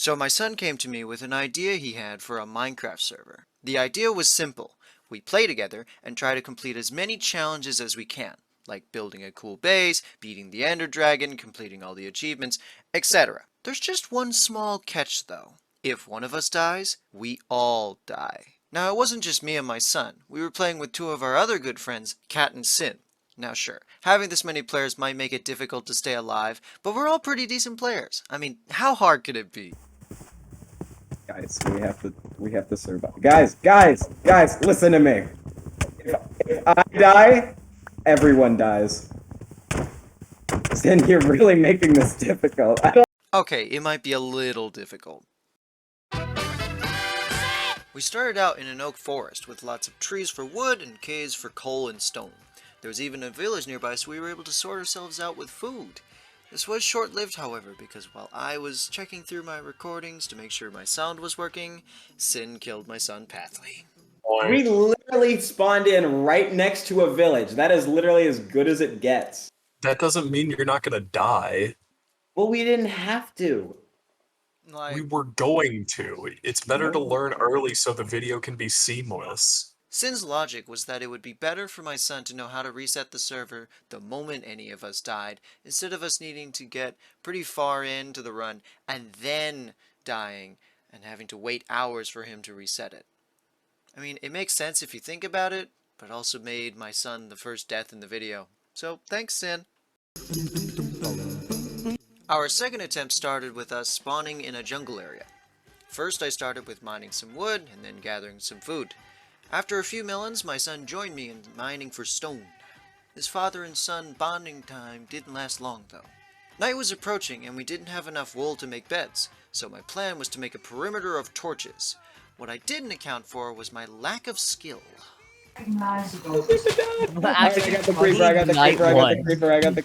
So my son came to me with an idea he had for a Minecraft server. The idea was simple. We play together and try to complete as many challenges as we can, like building a cool base, beating the Ender Dragon, completing all the achievements, etc. There's just one small catch though. If one of us dies, we all die. Now it wasn't just me and my son. We were playing with two of our other good friends, Cat and Sin. Now sure, having this many players might make it difficult to stay alive, but we're all pretty decent players. I mean, how hard could it be? Guys, we have to survive. Guys, listen to me. If I die, everyone dies. Then you're really making this difficult. Okay, it might be a little difficult. We started out in an oak forest with lots of trees for wood and caves for coal and stone. There was even a village nearby, so we were able to sort ourselves out with food. This was short-lived, however, because while I was checking through my recordings to make sure my sound was working, Sin killed my son Pathley. We literally spawned in right next to a village. That is literally as good as it gets. That doesn't mean you're not gonna die. Well, we didn't have to. We were going to. It's better to learn early so the video can be seamless. Sin's logic was that it would be better for my son to know how to reset the server the moment any of us died, instead of us needing to get pretty far into the run and then dying and having to wait hours for him to reset it. I mean, it makes sense if you think about it, but it also made my son the first death in the video. So, thanks, Sin. Our second attempt started with us spawning in a jungle area. First I started with mining some wood and then gathering some food. After a few melons, my son joined me in mining for stone. This father and son bonding time didn't last long though. Night was approaching and we didn't have enough wool to make beds, so my plan was to make a perimeter of torches. What I didn't account for was my lack of skill. I got the creeper, I got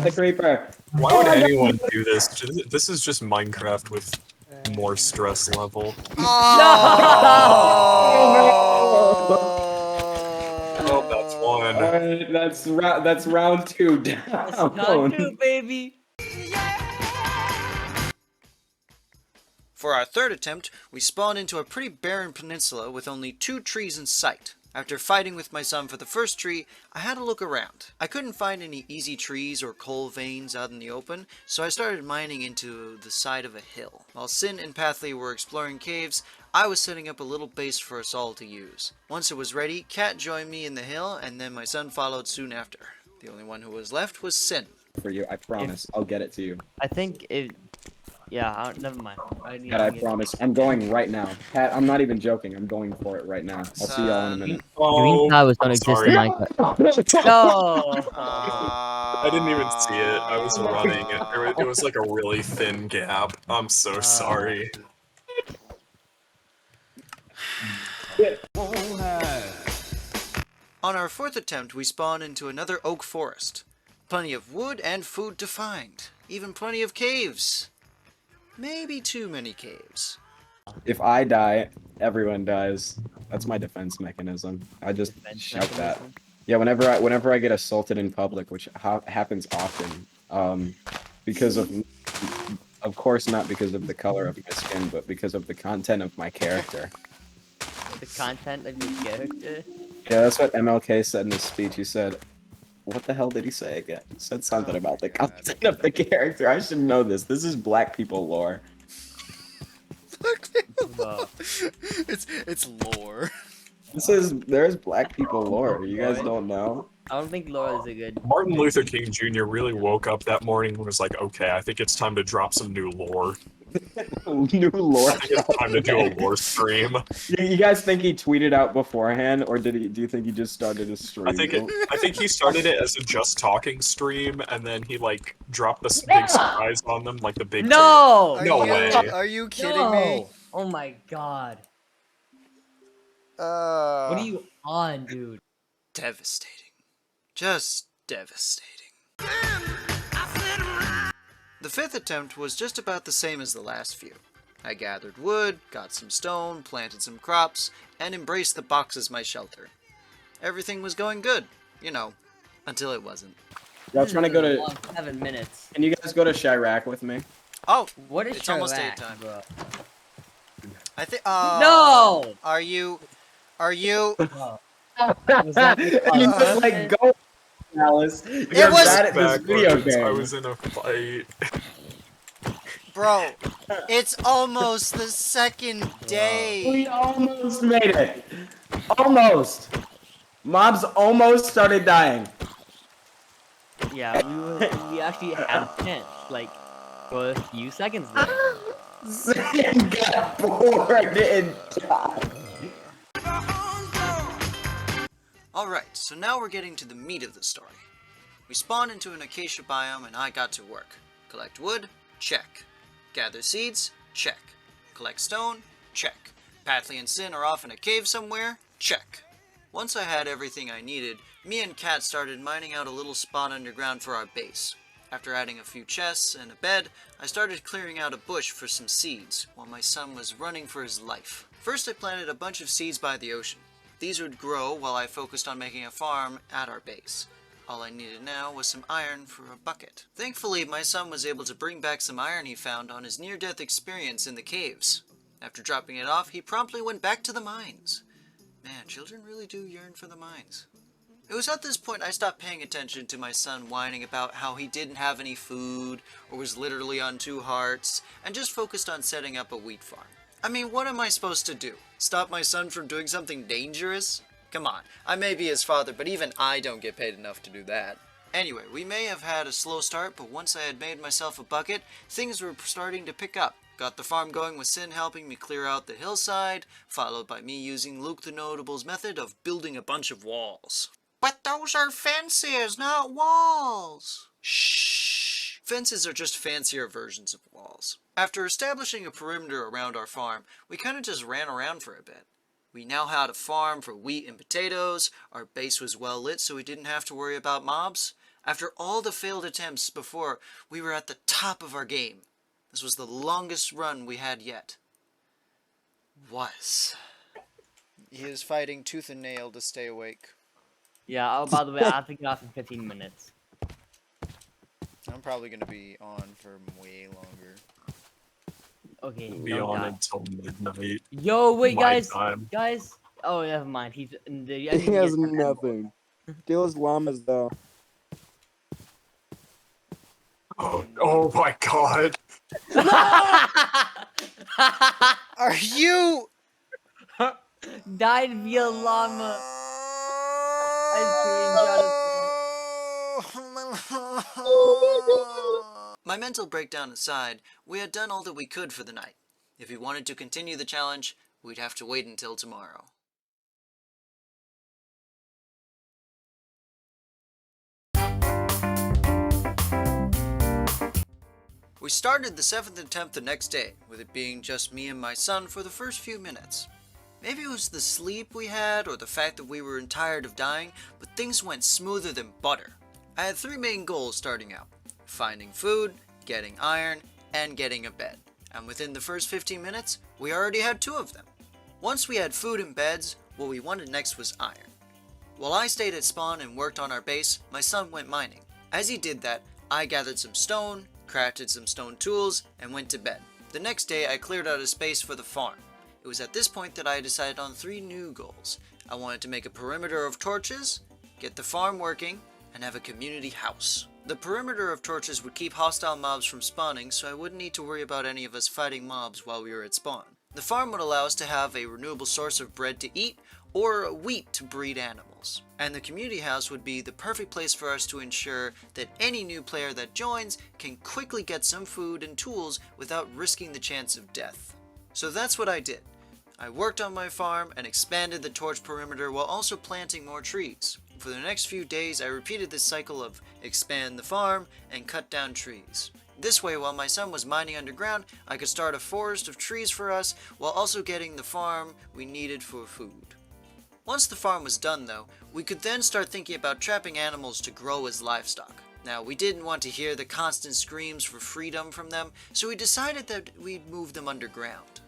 the creeper. Why would anyone do this? This is just Minecraft with more stress level. Oh, that's one. Alright, that's round two down. That's round two, baby. For our third attempt, we spawned into a pretty barren peninsula with only 2 trees in sight. After fighting with my son for the first tree, I had a look around. I couldn't find any easy trees or coal veins out in the open, so I started mining into the side of a hill. While Sin and Pathley were exploring caves, I was setting up a little base for us all to use. Once it was ready, Cat joined me in the hill, and then my son followed soon after. The only one who was left was Sin. For you, I promise. I'll get it to you. I think it. Yeah, never mind. Pat, I promise. I'm going right now. Pat, I'm not even joking. I'm going for it right now. I'll see y'all in a minute. Green towers don't exist in Minecraft. No. I didn't even see it. I was running. It was like a really thin gap. I'm so sorry. On our fourth attempt, we spawned into another oak forest. Plenty of wood and food to find. Even plenty of caves. Maybe too many caves. If I die, everyone dies. That's my defense mechanism. I just shout that. Yeah, whenever I get assaulted in public, which happens often, because of course not because of the color of my skin, but because of the content of my character. The content of your character? Yeah, that's what MLK said in his speech. He said, what the hell did he say again? He said something about the content of the character. I should know this. This is black people lore. Black people. It's lore. There's black people lore. You guys don't know? I don't think Laura is a good. Martin Luther King Jr. really woke up that morning and was like, okay, I think it's time to drop some new lore. New lore. I think it's time to do a lore stream. You guys think he tweeted out beforehand, or do you think he just started a stream? I think he started it as a just talking stream, and then he like dropped the big surprise on them, like the big. No! No way. Are you kidding me? Oh my god. What What are you on, dude? Devastating. Just devastating. The fifth attempt was just about the same as the last few. I gathered wood, got some stone, planted some crops, and embraced the box as my shelter. Everything was going good, you know, until it wasn't. Y'all trying to go to... 7 minutes. Can you guys go to Chirac with me? Oh, What is it's almost Charlotte, 8 time. bro? I think. No! Are you? Are you? Bro. Was that like You on just like purpose? go, Alice. It You're was- bad at this video backwards. I game. was in a fight. Bro, it's almost the second day. We almost made it. Almost. Mobs almost started dying. Yeah, we actually had a chance, like, for a few seconds there. Sam got bored and died. Alright, so now we're getting to the meat of the story. We spawned into an acacia biome and I got to work. Collect wood? Check. Gather seeds? Check. Collect stone? Check. Pathly and Sin are off in a cave somewhere? Check. Once I had everything I needed, me and Kat started mining out a little spot underground for our base. After adding a few chests and a bed, I started clearing out a bush for some seeds, while my son was running for his life. First I planted a bunch of seeds by the ocean. These would grow while I focused on making a farm at our base. All I needed now was some iron for a bucket. Thankfully, my son was able to bring back some iron he found on his near-death experience in the caves. After dropping it off, he promptly went back to the mines. Man, children really do yearn for the mines. It was at this point I stopped paying attention to my son whining about how he didn't have any food, or was literally on 2 hearts, and just focused on setting up a wheat farm. I mean, what am I supposed to do? Stop my son from doing something dangerous? Come on, I may be his father, but even I don't get paid enough to do that. Anyway, we may have had a slow start, but once I had made myself a bucket, things were starting to pick up. Got the farm going with Sin helping me clear out the hillside, followed by me using Luke the Notable's method of building a bunch of walls. But those are fences, not walls! Shh! Fences are just fancier versions of walls. After establishing a perimeter around our farm, we kinda just ran around for a bit. We now had a farm for wheat and potatoes, our base was well lit so we didn't have to worry about mobs. After all the failed attempts before, we were at the top of our game. This was the longest run we had yet. He is fighting tooth and nail to stay awake. Yeah, oh, by the way, I have to get off in 15 minutes. I'm probably gonna be on for way longer. Okay, Be don't on die. until midnight. Yo, wait, my guys! time. Guys! Oh, never mind. He's... He has nothing. Steal his llamas, though. Oh my god. Are you? Died via llama. My mental breakdown aside, we had done all that we could for the night. If we wanted to continue the challenge, we'd have to wait until tomorrow. We started the 7th attempt the next day, with it being just me and my son for the first few minutes. Maybe it was the sleep we had or the fact that we were tired of dying, but things went smoother than butter. I had 3 main goals starting out: finding food, getting iron, and getting a bed. And within the first 15 minutes, we already had 2 of them. Once we had food and beds, what we wanted next was iron. While I stayed at spawn and worked on our base, my son went mining. As he did that, I gathered some stone, crafted some stone tools, and went to bed. The next day, I cleared out a space for the farm. It was at this point that I decided on 3 new goals. I wanted to make a perimeter of torches, get the farm working, and have a community house. The perimeter of torches would keep hostile mobs from spawning, so I wouldn't need to worry about any of us fighting mobs while we were at spawn. The farm would allow us to have a renewable source of bread to eat, or wheat to breed animals. And the community house would be the perfect place for us to ensure that any new player that joins can quickly get some food and tools without risking the chance of death. So that's what I did. I worked on my farm and expanded the torch perimeter while also planting more trees. For the next few days, I repeated this cycle of expand the farm and cut down trees. This way, while my son was mining underground, I could start a forest of trees for us while also getting the farm we needed for food. Once the farm was done though, we could then start thinking about trapping animals to grow as livestock. Now, we didn't want to hear the constant screams for freedom from them, so we decided that we'd move them underground.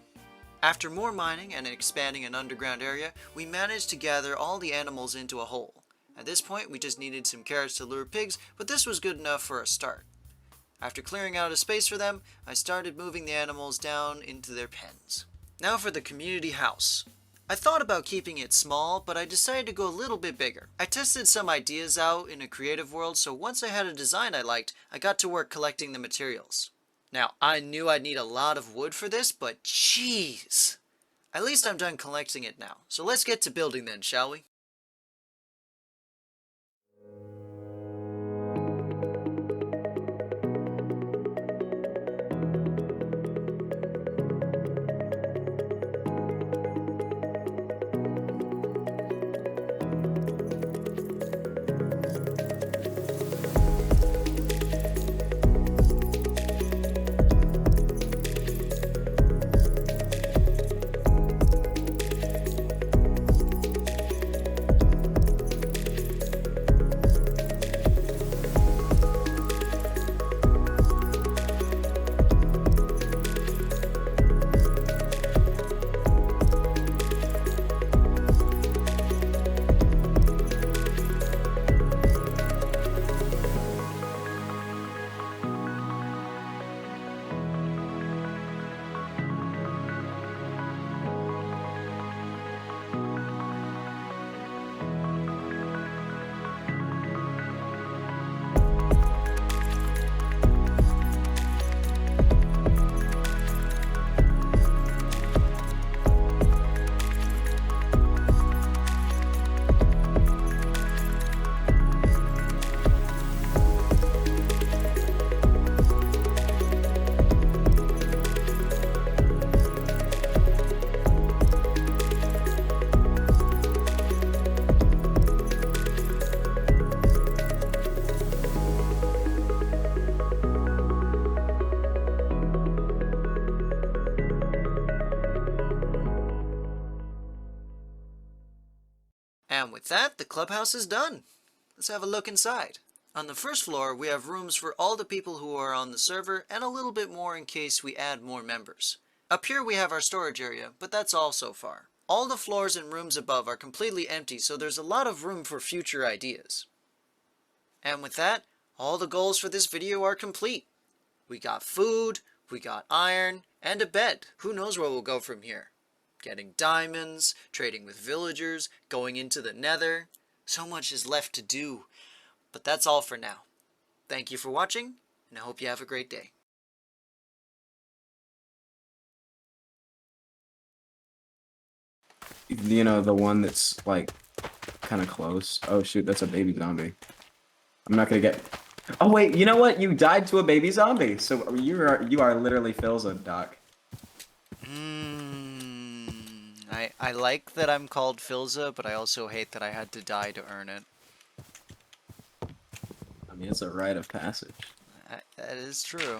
After more mining and expanding an underground area, we managed to gather all the animals into a hole. At this point, we just needed some carrots to lure pigs, but this was good enough for a start. After clearing out a space for them, I started moving the animals down into their pens. Now for the community house. I thought about keeping it small, but I decided to go a little bit bigger. I tested some ideas out in a creative world, so once I had a design I liked, I got to work collecting the materials. Now, I knew I'd need a lot of wood for this, but jeez! At least I'm done collecting it now, so let's get to building then, shall we? And with that, the clubhouse is done. Let's have a look inside. On the first floor, we have rooms for all the people who are on the server and a little bit more in case we add more members. Up here we have our storage area, but that's all so far. All the floors and rooms above are completely empty, so there's a lot of room for future ideas. And with that, all the goals for this video are complete. We got food, we got iron, and a bed. Who knows where we'll go from here? Getting diamonds, trading with villagers, going into the nether. So much is left to do. But that's all for now. Thank you for watching, and I hope you have a great day. You know, the one that's like kind of close. Oh shoot, that's a baby zombie. I'm not gonna get. Oh wait, you know what? You died to a baby zombie, so you are literally Philza, Doc. I like that I'm called Philza, but I also hate that I had to die to earn it. I mean, it's a rite of passage. That is true.